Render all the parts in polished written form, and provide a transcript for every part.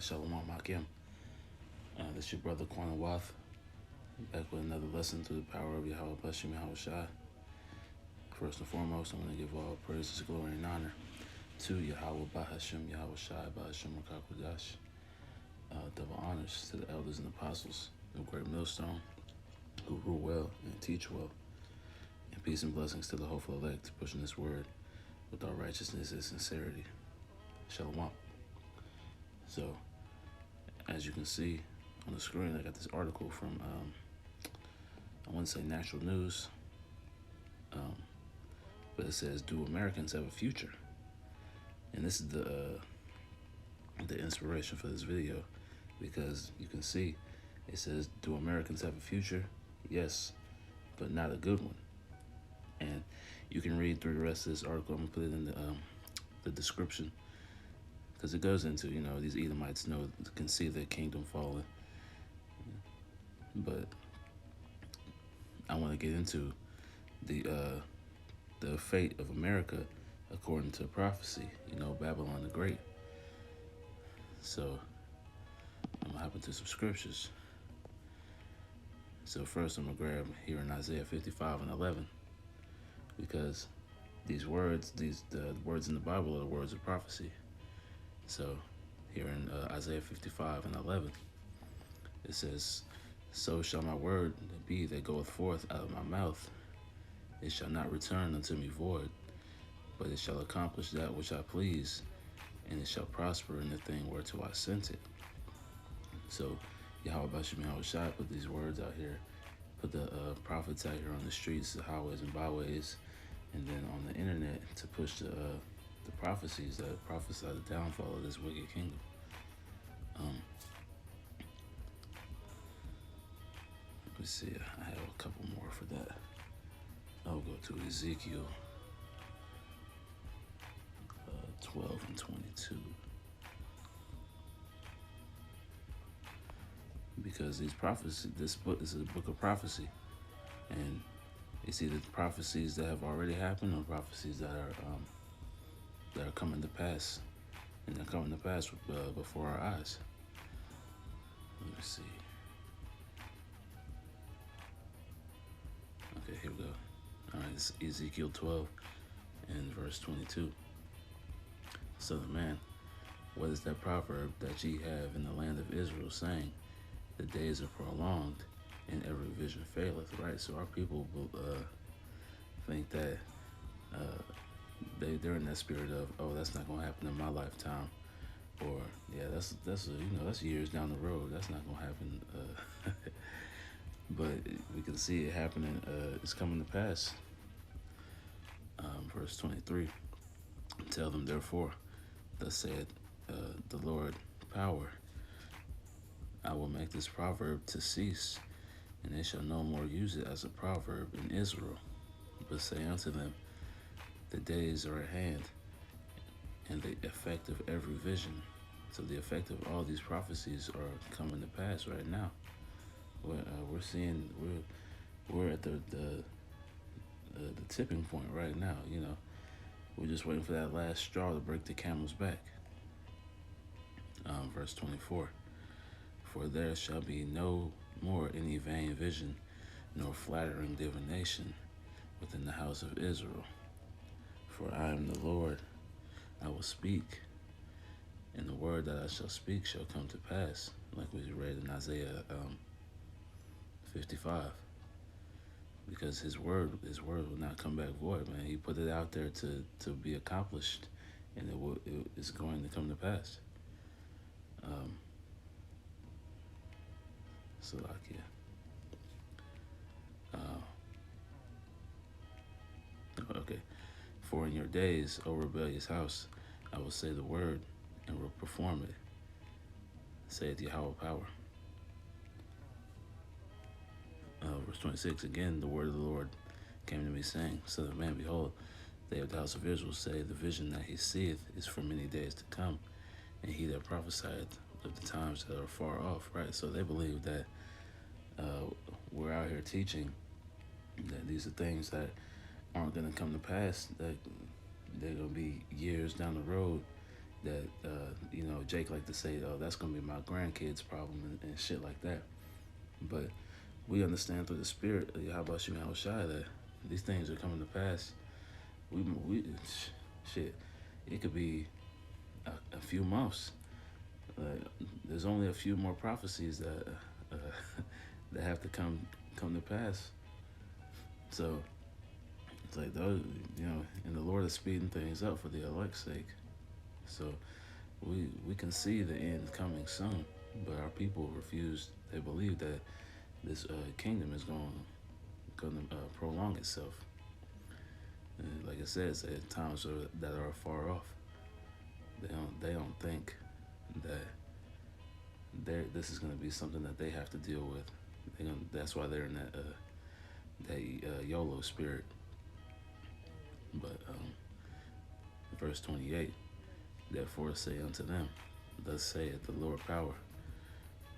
Shalom Makim. This is your brother Quan Wath, back with another lesson through the power of Yahweh Bashim Yahweh Shai. First and foremost, I want to give all praises, glory, and honor to Yahweh Bahashim Yahweh Shai Bahashim Rakakudash. Double honors to the elders and apostles of Great Millstone who rule well and teach well. And peace and blessings to the hopeful elect pushing this word with all righteousness and sincerity. Shalom. So, as you can see on the screen, I got this article from, I wouldn't say Natural News, but it says, "Do Americans have a future?" And this is the inspiration for this video, because you can see it says, "Do Americans have a future?" Yes, but not a good one. And you can read through the rest of this article. I'm gonna put it in the description, because it goes into, these Edomites can see their kingdom falling. But I want to get into the fate of America according to prophecy, Babylon the Great. So I'm going to hop into some scriptures. So first I'm going to grab here in Isaiah 55:11, because these words, the words in the Bible are the words of prophecy. So here in Isaiah 55:11, it says, "So shall my word be that goeth forth out of my mouth. It shall not return unto me void, but it shall accomplish that which I please, and it shall prosper in the thing whereto I sent it." So Yahweh Bashim Yahweh Shai put these words out here, put the prophets out here on the streets, the highways and byways, and then on the internet to push the prophecies that prophesy the downfall of this wicked kingdom. Let me see, I have a couple more for that. I'll go to Ezekiel 12:22. Because these prophecies, this book is a book of prophecy, and it's either prophecies that have already happened or prophecies that are coming to pass, and they're coming to pass before our eyes. Let me see. Okay, here we go. All right, it's Ezekiel 12 and verse 22. "Son of man, what is that proverb that ye have in the land of Israel, saying, the days are prolonged, and every vision faileth?" Right? So our people think that they're in that spirit of, "Oh, that's not gonna happen in my lifetime," or "Yeah, that's years down the road. That's not gonna happen." But we can see it happening. It's coming to pass. Verse 23. "Tell them therefore, thus said the Lord power, I will make this proverb to cease, and they shall no more use it as a proverb in Israel. But say unto them, the days are at hand, and the effect of every vision." So the effect of all these prophecies are coming to pass right now. We're seeing, we're at the tipping point right now. We're just waiting for that last straw to break the camel's back. Verse 24. "For there shall be no more any vain vision, nor flattering divination within the house of Israel. For I am the Lord, I will speak, and the word that I shall speak shall come to pass," like we read in Isaiah 55. Because his word will not come back void, man. He put it out there to be accomplished, and it's going to come to pass. Salakia. Okay. "For in your days, O rebellious house, I will say the word, and will perform it, saith Yahweh power." Verse 26. "Again, the word of the Lord came to me, saying, Son of man, behold, they of the house of Israel say, the vision that he seeth is for many days to come, and he that prophesieth of the times that are far off." Right? So they believe that we're out here teaching that these are things that aren't going to come to pass, that they're going to be years down the road, that Jake like to say, oh, that's going to be my grandkids' problem and shit like that. But we understand through the Spirit, how about you, how shy, that these things are coming to pass. We shit, it could be a few months. There's only a few more prophecies that that have to come to pass. So it's like those, and the Lord is speeding things up for the elect's sake. So we can see the end coming soon, but our people refuse. They believe that this kingdom is going to prolong itself. And like it says, at times that are far off. They don't think that this is going to be something that they have to deal with. That's why they're in that YOLO spirit. But verse 28, therefore say unto them, thus saith the Lord power,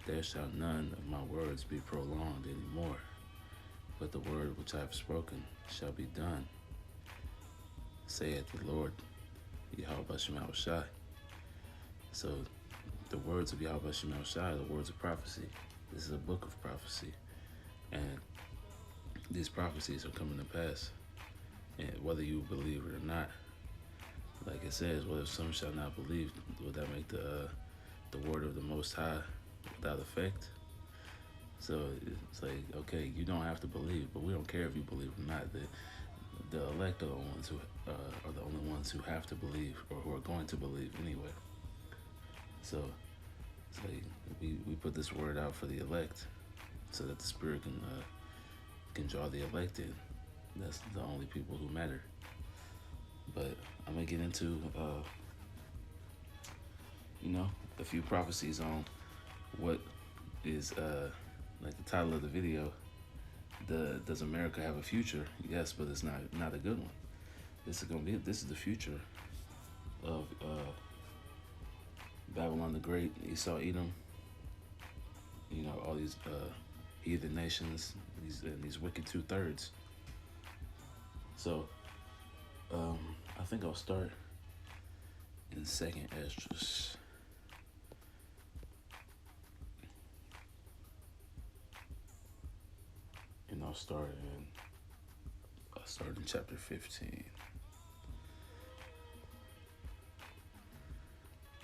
there shall none of my words be prolonged any more, but the word which I have spoken shall be done, saith the Lord, Yahweh Shemel Shai. So the words of Yahweh Shemel Shai, the words of prophecy, this is a book of prophecy, and these prophecies are coming to pass. And whether you believe it or not, like it says, well, if some shall not believe, would that make the word of the Most High without effect? So it's like, okay, you don't have to believe, but we don't care if you believe or not. The elect are the ones who are the only ones who have to believe, or who are going to believe anyway. So it's like we put this word out for the elect, so that the Spirit can draw the elect in. That's the only people who matter. But I'm gonna get into a few prophecies on what is like the title of the video. Does America have a future? Yes, but it's not a good one. This is the future of Babylon the Great, Esau, Edom. All these heathen nations, these wicked 2/3. So, I think I'll start in 2nd Esdras. And I'll start in chapter 15.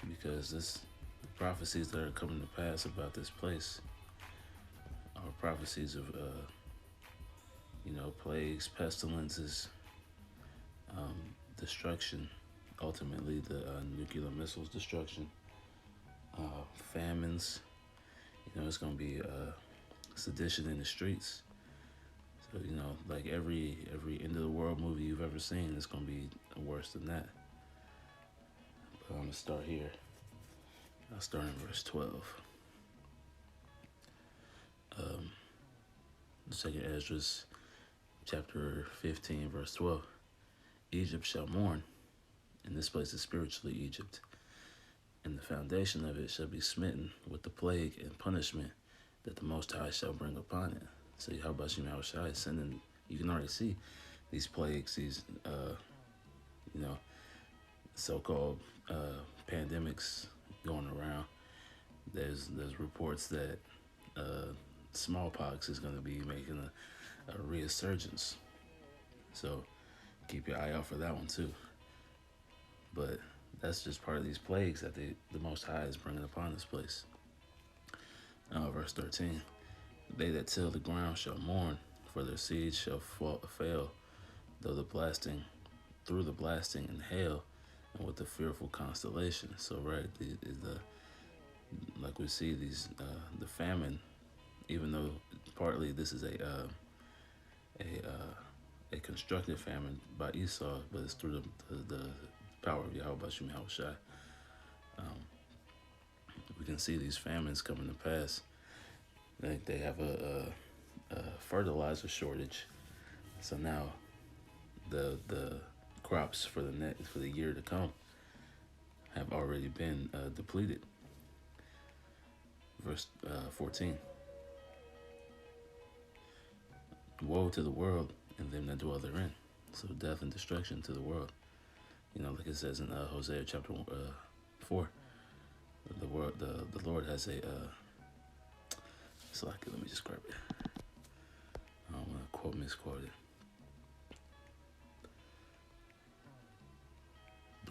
Because the prophecies that are coming to pass about this place are prophecies of plagues, pestilences, destruction, ultimately the nuclear missiles destruction, famines. It's going to be sedition in the streets. So like every end of the world movie you've ever seen, it's going to be worse than that. But I'm going to start here. I'll start in verse 12. 2nd Esdras, chapter 15, verse 12. Egypt shall mourn, and this place is spiritually Egypt, and the foundation of it shall be smitten with the plague and punishment that the Most High shall bring upon it. So how about you, Shai, sending? You can already see these plagues, these so-called pandemics going around. There's reports that smallpox is going to be making a resurgence. So keep your eye out for that one too. But that's just part of these plagues that the Most High is bringing upon this place. Verse 13. They that till the ground shall mourn, for their seeds shall fail, through the blasting and hail, and with the fearful constellation. So right, like we see these the famine, even though partly this is a constructed famine by Esau, but it's through the power of Yahweh Shai. We can see these famines coming to pass. They have a fertilizer shortage, so now the crops for the year to come have already been depleted. Verse 14. Woe to the world and them that dwell therein. So death and destruction to the world. Like it says in Hosea chapter 4. The Lord has a it's like, let me just grab it. I don't want to misquote it.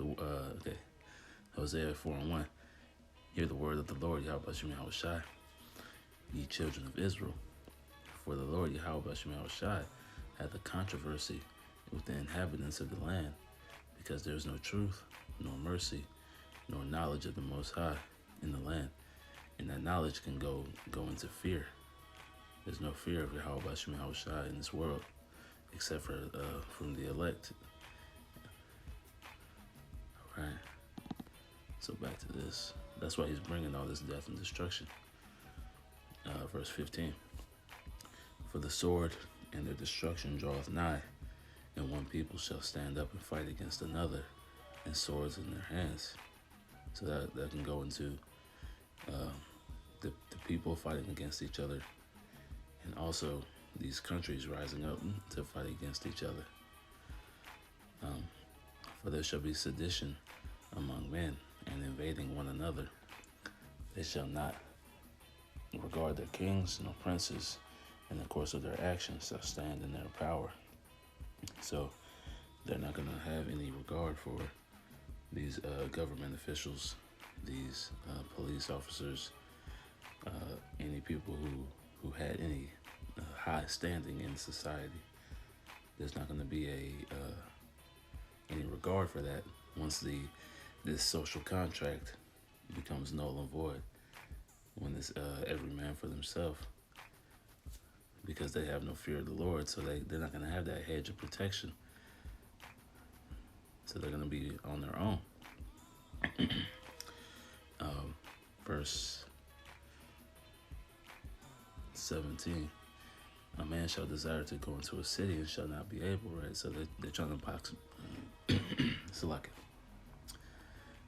Okay, Hosea 4:1. Hear the word of the Lord Yahweh Shem Shai, ye children of Israel. For the Lord Yahweh Shem Shai hath a controversy with the inhabitants of the land, because there is no truth, nor mercy, nor knowledge of the Most High in the land. And that knowledge can go into fear. There's no fear of Yahweh Shem Shai in this world, except for from the elect. All right. So back to this. That's why he's bringing all this death and destruction. Verse 15. For the sword and their destruction draweth nigh, and one people shall stand up and fight against another, and swords in their hands. So that can go into the people fighting against each other, and also these countries rising up to fight against each other. For there shall be sedition among men, and invading one another. They shall not regard their kings nor princes, in the course of their actions shall stand in their power. So they're not going to have any regard for these government officials, these police officers, any people who had any high standing in society. There's not going to be any regard for that once this social contract becomes null and void. When it's every man for themselves, because they have no fear of the Lord, so they're not going to have that hedge of protection. So they're going to be on their own. Verse 17. A man shall desire to go into a city and shall not be able, right? So they're trying to box.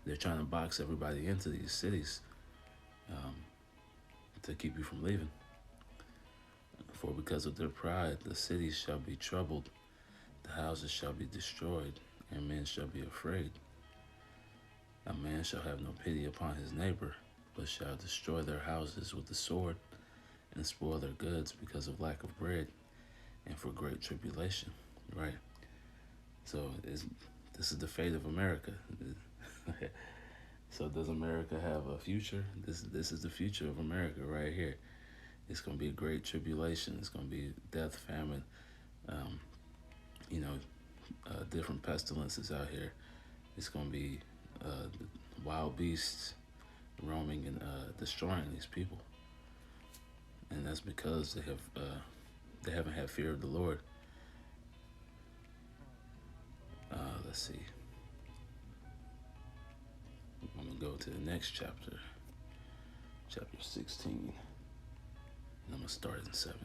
They're trying to box everybody into these cities to keep you from leaving. For because of their pride, the cities shall be troubled, the houses shall be destroyed, and men shall be afraid. A man shall have no pity upon his neighbor, but shall destroy their houses with the sword, and spoil their goods because of lack of bread, and for great tribulation. Right? So this is the fate of America. So does America have a future? This is the future of America right here. It's going to be a great tribulation. It's going to be death, famine, different pestilences out here. It's going to be wild beasts roaming and destroying these people. And that's because they haven't had fear of the Lord. Let's see. I'm going to go to the next chapter, chapter 16. And I'm going to start in 17.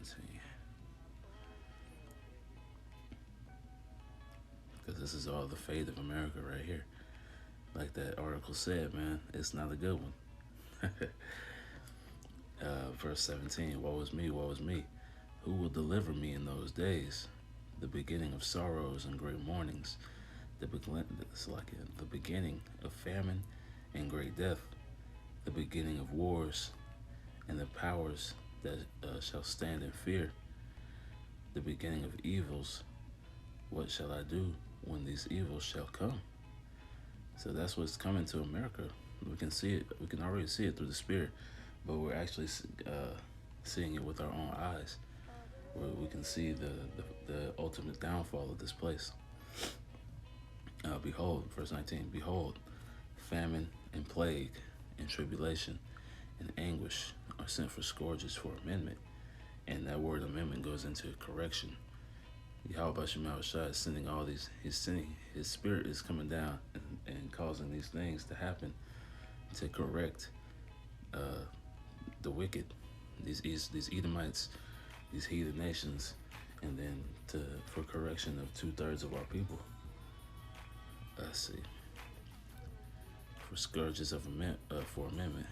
Because this is all the fate of America right here. Like that article said, man, it's not a good one. Verse 17, woe is me, woe is me. Who will deliver me in those days? The beginning of sorrows and great mournings. It's like the beginning of famine and great death. The beginning of wars and the powers that shall stand in fear. The beginning of evils. What shall I do when these evils shall come? So that's what's coming to America. We can see it. We can already see it through the Spirit, but we're actually seeing it with our own eyes, where we can see the ultimate downfall of this place. Behold, verse 19, behold, famine and plague and tribulation and anguish are sent for scourges for amendment. And that word amendment goes into correction. Yahweh Shem Shai is sending all these, his spirit is coming down and causing these things to happen to correct the wicked, these Edomites, these heathen nations, and then for correction of 2/3 of our people. Let's see. For scourges of for amendment.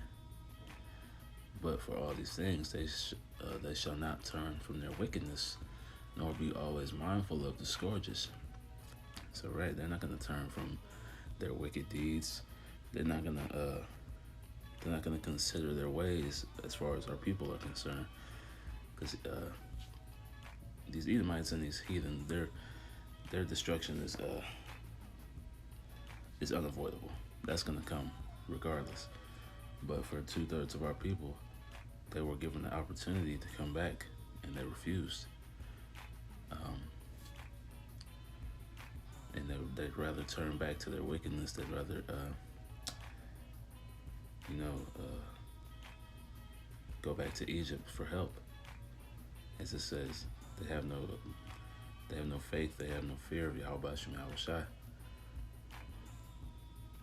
But for all these things, they shall not turn from their wickedness, nor be always mindful of the scourges. So, right, they're not going to turn from their wicked deeds. They're not going to they're not going to consider their ways as far as our people are concerned, because these Edomites and these heathen, their destruction is unavoidable. That's going to come regardless. But for 2/3 of our people, they were given the opportunity to come back, and they refused. And they'd rather turn back to their wickedness. They'd rather, go back to Egypt for help. As it says, they have no faith. They have no fear of Yahweh Shem Shai.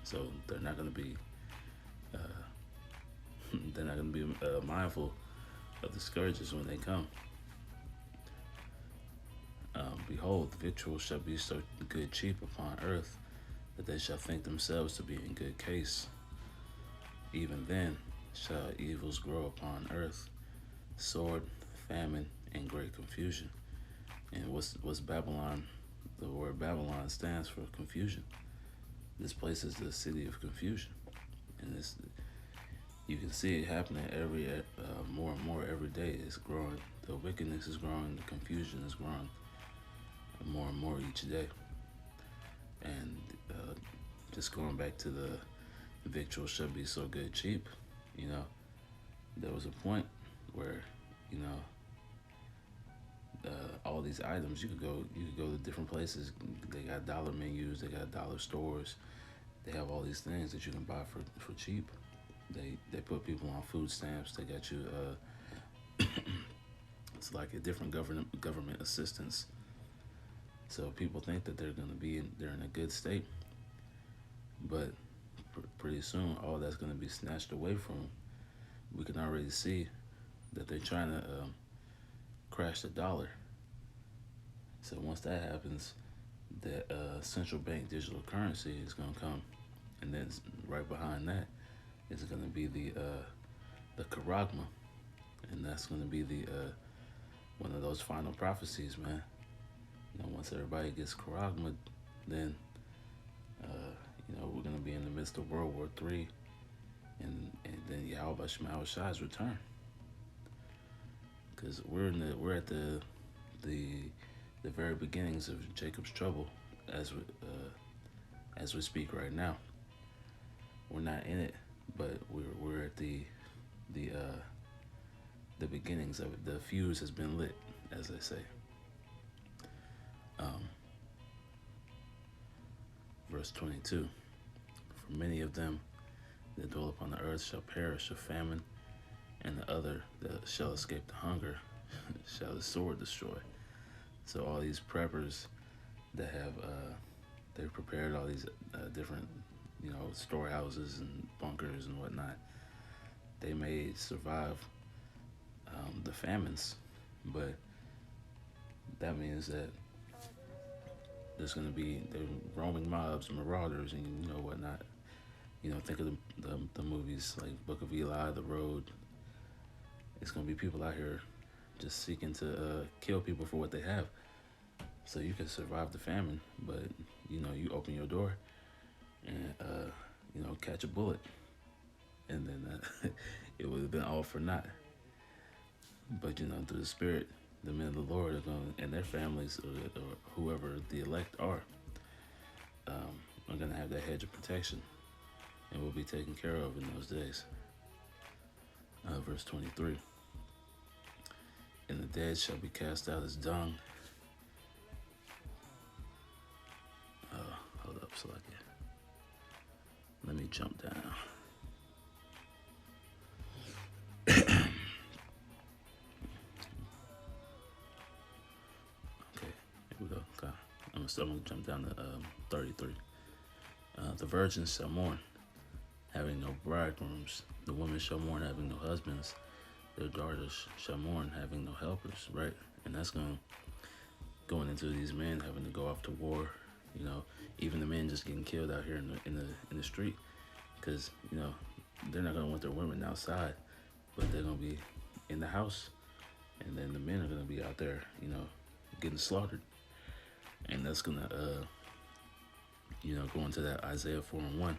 So they're not going to be mindful of the scourges when they come. Behold, victual shall be so good cheap upon earth, that they shall think themselves to be in good case. Even then shall evils grow upon earth, sword, famine, and great confusion. And what's Babylon? The word Babylon stands for confusion. This place is the city of confusion, and you can see it happening more and more every day. It's growing. The wickedness is growing. The confusion is growing more and more each day. And just going back to the victual shall be so good cheap, there was a point where all these items, you could go to different places. They got dollar menus, they got dollar stores, they have all these things that you can buy for cheap. They put people on food stamps. They got you it's like a different government assistance. So people think that they're in a good state, but pretty soon all that's going to be snatched away from them. We can already see that they're trying to crash the dollar. So once that happens, the central bank digital currency is going to come, and then right behind that is going to be the charagma, and that's going to be the one of those final prophecies, man. Once everybody gets charagma, then we're going to be in the midst of World War III, and then Yahweh Shem Shai's return, because we're at the very beginnings of Jacob's trouble as we speak right now. We're not in it, but we're at the beginnings of it. The fuse has been lit, as they say. Verse 22, for many of them that dwell upon the earth shall perish of famine, and the other that shall escape the hunger shall the sword destroy. So all these preppers that have they've prepared all these different storehouses and bunkers and whatnot, they may survive the famines, but that means that there's going to be the roaming mobs, marauders, and whatnot. Think of the movies like Book of Eli, The Road. It's going to be people out here just seeking to kill people for what they have. So you can survive the famine, but you open your door and catch a bullet, and then it would have been all for naught. But through the Spirit, the men of the Lord are going, and their families, or whoever the elect are going to have that hedge of protection, and will be taken care of in those days. Verse 23. And the dead shall be cast out as dung. Hold up, Salakia. Let me jump down. I'm going to jump down to 33. The virgins shall mourn, having no bridegrooms. The women shall mourn, having no husbands. Their daughters shall mourn, having no helpers. Right, and that's going into these men having to go off to war. Even the men just getting killed out here in the street, because they're not going to want their women outside, but they're going to be in the house, and then the men are going to be out there, getting slaughtered. And that's gonna, go into that Isaiah 4:1.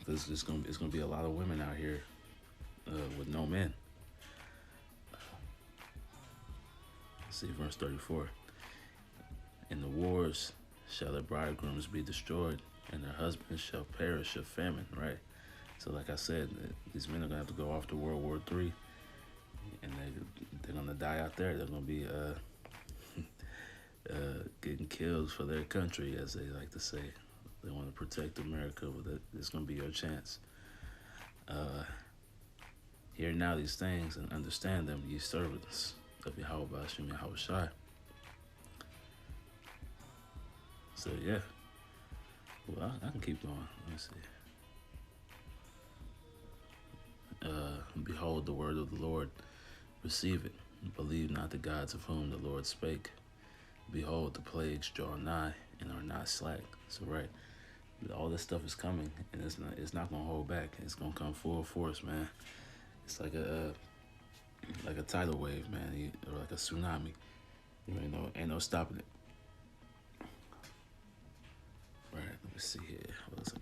because it's gonna be a lot of women out here with no men. Let's see verse 34. In the wars shall their bridegrooms be destroyed, and their husbands shall perish of famine. Right. So, like I said, these men are gonna have to go off to World War III, and they're gonna die out there. They're gonna be getting killed for their country, as they like to say. They want to protect America, but it's gonna be your chance. Hear now these things and understand them, ye servants of Yahweh Hashem Yahweh Shai. So yeah, well, I can keep going. Let me see. Behold the word of the Lord, receive it. Believe not the gods of whom the Lord spake. Behold, the plagues draw nigh and are not slack. So right, all this stuff is coming, and it's not gonna hold back. It's gonna come full force, man. It's like a tidal wave, man, or like a tsunami. Ain't no stopping it. Right, let me see here. What else